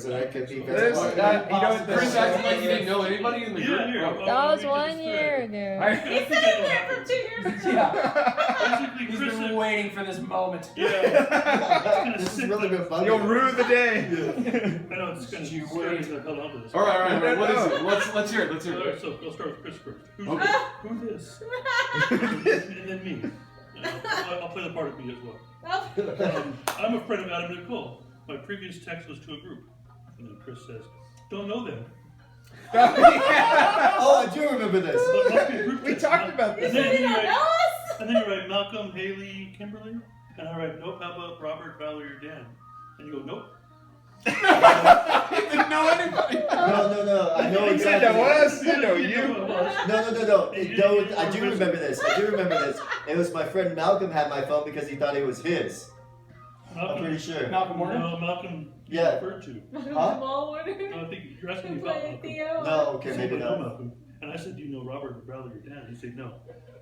so that could be. Chris acted like he didn't know anybody in the group. That was 1 year ago. He said it there from 2 years ago. Yeah. He's been waiting for this moment. Yeah. This has really been fun. You'll rue the day. I know it's going to be scary to hell out of this. All right. What is it? Let's hear it. Alright, so I'll start with Chris first. Who's this? And then me. I'll play the part of me as well. I'm a friend of Adam Nicole. My previous text was to a group. And then Chris says, don't know them. Oh, I do remember this. But must be a group We text. talked about this. And then you You don't write, know us? and then you write Malcolm, Haley, Kimberly. And I write, nope, how about Robert, Valerie, or Dan? And you go, nope. He didn't know anybody. No. I know He said exactly. that was. You know You you. know who it was. No. No, I do remember this. It was my friend Malcolm had my phone because he thought it was his. I'm pretty sure. Malcolm Warner? No, Malcolm. Yeah. Referred to. Huh? No, I think you're asking me about Malcolm. Theo. No, okay, You maybe said, "No, not. Malcolm." And I said, do you know Robert, Bradley, or Dan? He said, no.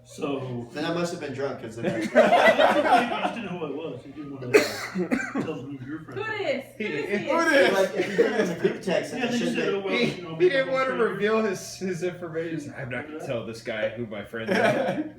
So. Then I must have been drunk because You just didn't know who I was. You didn't want to tell who your friend Who was. this? Who like if you did it as a group text, Yeah, then it then you should said, oh, be. well, He, you know, he didn't want to strangers. reveal his information. I'm not going to tell this guy who my friend is.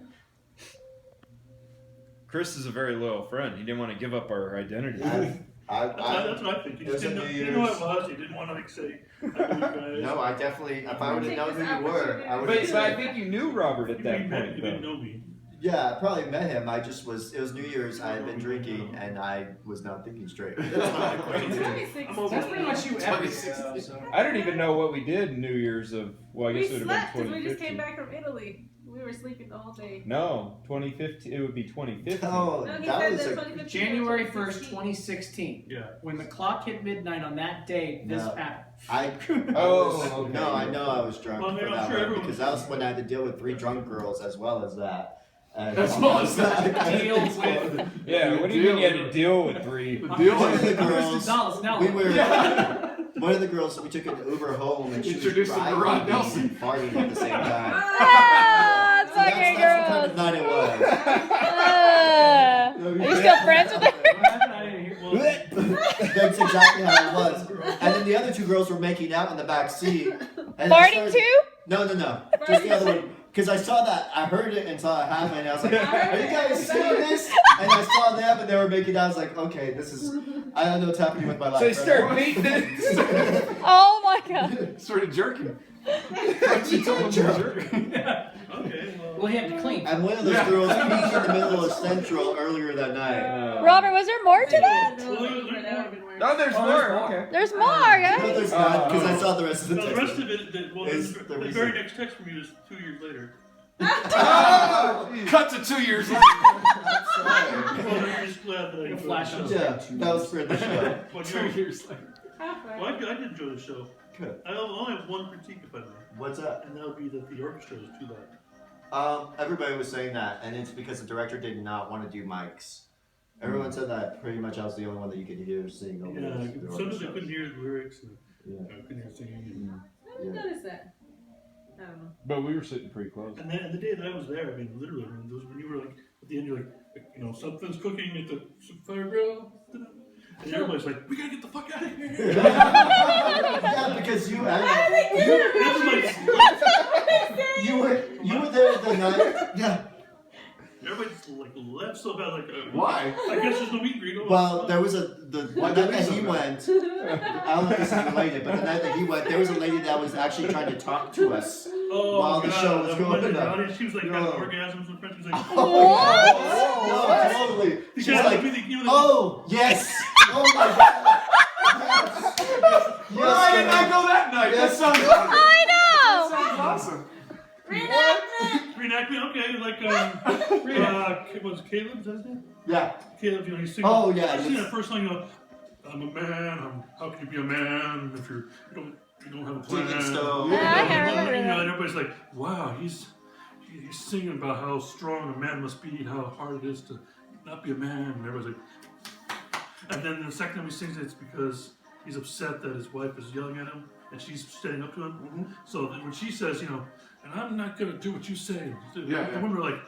Chris is a very loyal friend. He didn't want to give up our identity. That's what I think. You It was just a didn't New know, you knew who Year's. I was. You didn't want to like say, I knew you guys. No, I definitely. If I would have known who you were, I would But have. I think you knew Robert at that You point, didn't though. know me. Yeah, I probably met him. I just was. It was New Year's. I had been drinking and I was not thinking straight. It's only 6. I'm over That's pretty much you every It's year, like though, so. I don't even know what we did New Year's of. Well, I We guess it would have slept been because we just came 2015. back from Italy. We were sleeping the whole day. No, 2015. It would be 2015. Oh, No, he that said was that a. 2015 January or 1st, 2016. 2016. Yeah. When the clock hit midnight on that day, this No. happened. I. Oh, okay. No, I know I was drunk Well, I mean, for I'm that sure one everyone because was- that was when I had to deal with 3 drunk girls as well as that. And As well as that. Deal with. Yeah, what do you mean you had to deal with 3? The deal One of the is girls. Dallas, now We what? were. One of the girls, we took an Uber home and she was Introduced him to driving Ron me Nelson. and farting at the same time. Ah, So that's fucking the kind of girls. night it was. Are you still friends with her? What happened? I didn't hear. Well, That's exactly how it was. And then the other 2 girls were making out in the back seat. And I Farting started- too? No. Just the other one. Because I saw that, I heard it and saw it happen, and I was like, are you guys seeing this? And I saw them, and they were making out. I was like, okay, this is, I don't know what's happening with my life. So you right start now. beating it. Oh my god. started jerking. Okay, well. well, he had to clean. And one of those girls peeked in the middle of Central earlier that night. Robert, was there more to that? No, there's more. Okay. There's more, No, guys. there's not, because I saw the rest of the No, the text. rest of it, Is the the reason. very next text from you is 2 years later. Cut to 2 years later. Well, you're just glad that I It'll flash up. Yeah, that was for the show. Well, 2 years later. well, I did enjoy the show. Good. I only have one critique, if I may, What's up? and that would be that the orchestra is too loud. Everybody was saying that, and it's because the director did not want to do mics. Everyone said that pretty much I was the only one that you could hear sing over Yeah, the sometimes I orchestra. couldn't hear the lyrics, and Yeah. I couldn't hear singing. I didn't notice that. I don't know. But we were sitting pretty close. And then the day that I was there, I mean, literally, when you were like, at the end, you're like, you know, something's cooking at the fire grill. And everybody's like, we gotta get the fuck out of here. Yeah, because you How did they do Everybody's, you were there the night. Yeah. everybody's like left so bad, like, Why? I guess there's no meat and greet. Oh, Well, there was the Why night did that they he so went. I don't know if this is related, but the night that he went, there was a lady that was actually trying to talk to us. oh, while the God, show was that going woman in the on. audience, she was like having No. orgasms and friends. She was like, No, totally. She's like, oh yes, oh my god. Well, I did not go that night. Yes. That sounds I know. sounds awesome. Reenactment, okay, like, was Caleb, is that his name? Yeah. Caleb, you know, he's singing. Oh yeah. I seen it's- that first song, you know, I'm a man, how can you be a man if you don't have a plan? Digging stove. Yeah, I can't remember You know, that. and everybody's like, wow, he's singing about how strong a man must be, how hard it is to not be a man, and everybody's like, and then the second time he sings it, it's because he's upset that his wife is yelling at him, and she's standing up to him. Mm-hmm. So that when she says, you know, and I'm not gonna do what you say, Yeah. the women are like,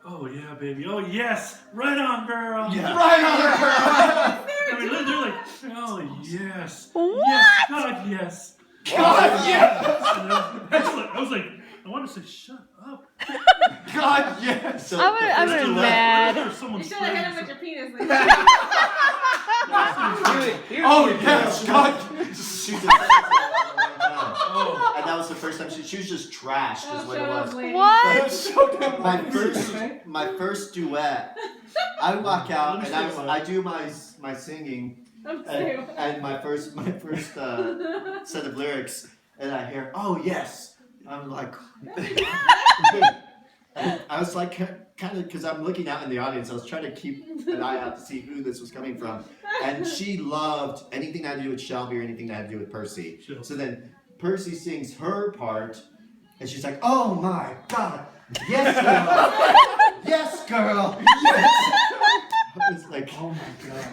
oh yeah, baby, oh yes, right on, girl. Yeah. Right on her. for I mean, 2 they're like, hours. oh yes, What? yes, God yes. God, yes! And I was like, I want to say, shut up. God, yes! So I'm the gonna- I'm first gonna duet- mad. Or someone You should have hit him screams. with your penis. Like, Oh, yes! God! She did and that was the first time she was just trashed, is what it was. What? So damn My first duet. I walk out and I do my singing I'm and my first set of lyrics, and I hear, oh yes. I'm like, I was like kind of because I'm looking out in the audience. I was trying to keep an eye out to see who this was coming from, and she loved anything that had to do with Shelby or anything that had to do with Percy. Sure. So then Percy sings her part, and she's like, "Oh my God, yes, girl, yes, girl, yes." I was like, Oh my god.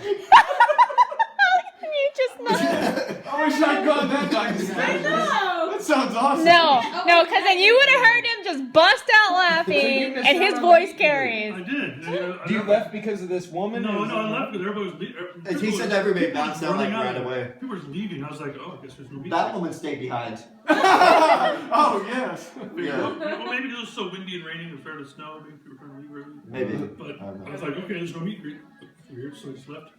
You just know. I wish I'd gone that night I instead. know. That sounds awesome. No, because then you would have heard him just bust out laughing, missed and out his on voice the carries. I did. You left because of this woman? No, or no, I something? left because everybody was leaving. and he said everybody bounced out like right away. People were leaving. I was like, oh, I guess there's no meeting. That woman stayed behind. Oh, yes. Yeah. Well, maybe it was so windy and raining and started to snow. Maybe people were trying to leave early. Maybe. But I don't know. I was like, okay, there's no meet and greet. Weird, so I just left.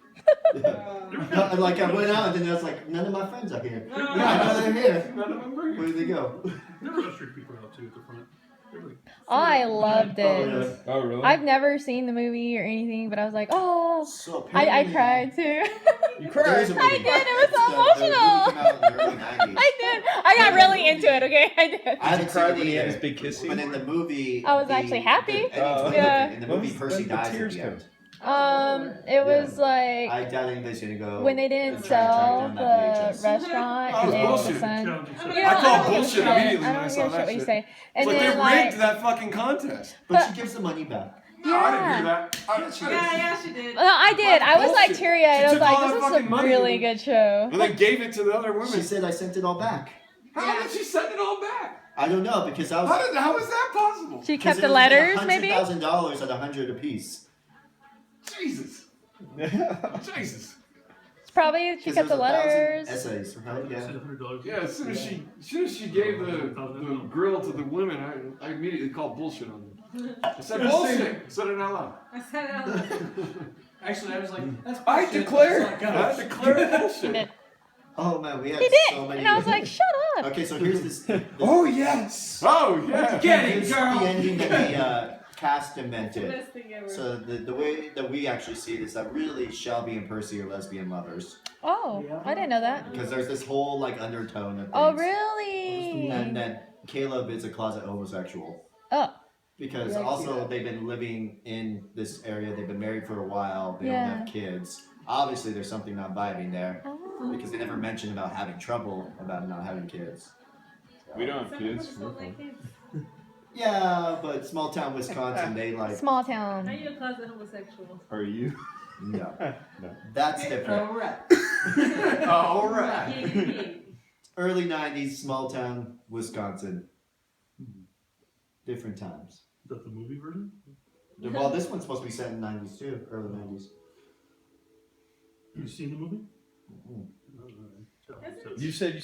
No, like I went out and then I was like, none of my friends are here. No. Yeah, I know they're here. None of them were Where did they go? Never ushering people out too at the front. They were like, I loved Oh, it. yeah. Oh, really? I've never seen the movie or anything, but I was like, oh, So I apparently cried too. You there cried. is a movie. I did, it was so The movie emotional. came out in the early 90s. I did. I got really into it. Okay, I did. I Did haven't you cry seen when it he had either, his big kiss scene? but in the movie, I was actually happy. Yeah. In the When movie, was- Percy when the dies at tears the come? end. It was like I doubt anybody's gonna go. when they didn't and try and track sell down that the VHS. restaurant That and was then bullshit. the son. challenging stuff. You know, I call don't give a bullshit shit. immediately I when I don't saw give a that shit what you shit. say. It's And like then they rigged that fucking contest. But she gives the money back. No, I didn't hear that. Yeah, she did. No, I did. I was like Bullshit. teary-eyed. She I was took all like, that this is fucking a money really and- good show. And they gave it to the other women. She said, "I sent it all back." How did she send it all back? I don't know because I was. How was that possible? She kept the letters, maybe? $100,000 at $100 apiece. Jesus. Jesus. It's probably she 'Cause kept the there was 1,000 letters. essays, right? I said Yeah. $100. Yeah, as soon as she gave the grill to the women, I immediately called bullshit on them. I said bullshit. I said it out loud. I said it out loud. Actually, I was like, that's I bullshit. declare. It's like, I declare bullshit. He did. Oh man, we had He did. so many. And I was like, shut up. Okay, so here's this. Oh yes. Oh yeah. Get it, Here's girl. the ending that the cast The invented. best thing ever. So the way that we actually see it is that really Shelby and Percy are lesbian lovers Oh, I didn't know that. because there's this whole like undertone of things. Oh, really? And then Caleb is a closet homosexual. Oh. Because Yeah, I can see also that. they've been living in this area. They've been married for a while. They Yeah. don't have kids. Obviously, there's something not vibing there Oh. because they never mentioned about having trouble about not having kids. We don't have Some people kids. just don't like kids. Yeah, but small town Wisconsin, they like Small Are town. you a closet homosexual? Are you? no. No. That's different. Alright. All right. Yay. Early '90s, small town Wisconsin. Different times. Is that the movie version? Well, this one's supposed to be set in '90s too, early '90s. Have you seen the movie? Mm. No, no, no. Hasn't You said you